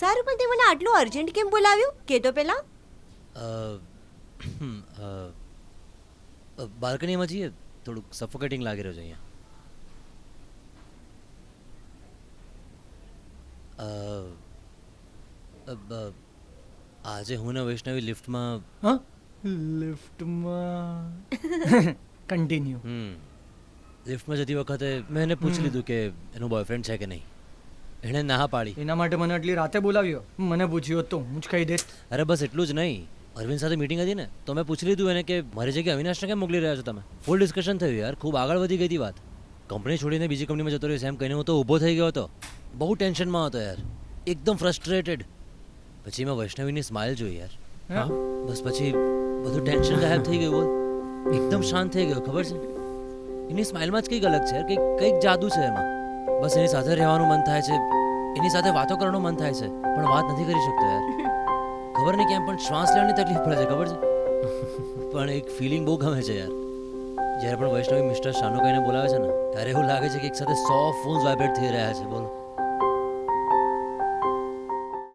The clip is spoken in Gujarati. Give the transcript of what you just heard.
સારું, પણ તે મને આટલું અર્જન્ટ કેમ બોલાવ્યું કે તો પેલા. બાલ્કનીમાં જઈએ, થોડુંક સફોકેટિંગ લાગી રહ્યું છે અહીંયા. આજે હું ને વૈષ્ણવી લિફ્ટમાં. હા લિફ્ટમાં કન્ટિન્યુ. લિફ્ટમાં જતી વખતે મેં એને પૂછી લીધું કે એનો બોયફ્રેન્ડ છે કે નહીં. એણે ના પાડી. એના માટે મને આટલી રાતે બોલાવ્યો. મને પૂછ્યું હોત તો હું જ કહી દેત. અરે બસ એટલું જ નહીં, અરવિંદ સાથે મીટિંગ હતી ને તો મેં પૂછી લીધું એને કે મારી જગ્યાએ અવિનાશને કેમ મોકલી રહ્યા છો તમે. ફૂલ ડિસ્કશન થયું યાર, ખૂબ આગળ વધી ગઈ હતી વાત. કંપની છોડીને બીજી કંપનીમાં જતો રહ્યો એમ કહીને હું તો ઊભો થઈ ગયો હતો. બહુ ટેન્શનમાં હતો યાર, એકદમ ફ્રસ્ટ્રેટેડ. પછી મેં વૈષ્ણવીની સ્માઇલ જોઈ યાર. બસ પછી બધું ટેન્શન ગાયબ થઈ ગયું. બોલ, એકદમ શાંત થઈ ગયો. ખબર છે એની સ્માઇલમાં જ કંઈક અલગ છે યાર, કંઈક જાદુ છે એમાં. બસ એની સાથે રહેવાનું મન થાય છે, એની સાથે વાતો કરવાનું મન થાય છે, પણ વાત નથી કરી શકતો યાર. ખબર નહીં કેમ પણ શ્વાસ લેવાની તકલીફ પડે છે. ખબર છે પણ એક ફિલિંગ બહુ ગમે છે યાર. જ્યારે પણ વૈષ્ણવી મિસ્ટર શાનુ કહીને બોલાવે છે ને ત્યારે એવું લાગે છે કે એક સાથે 100 ફોન્સ વાઇબ્રેટ થઈ રહ્યા છે. બોલો.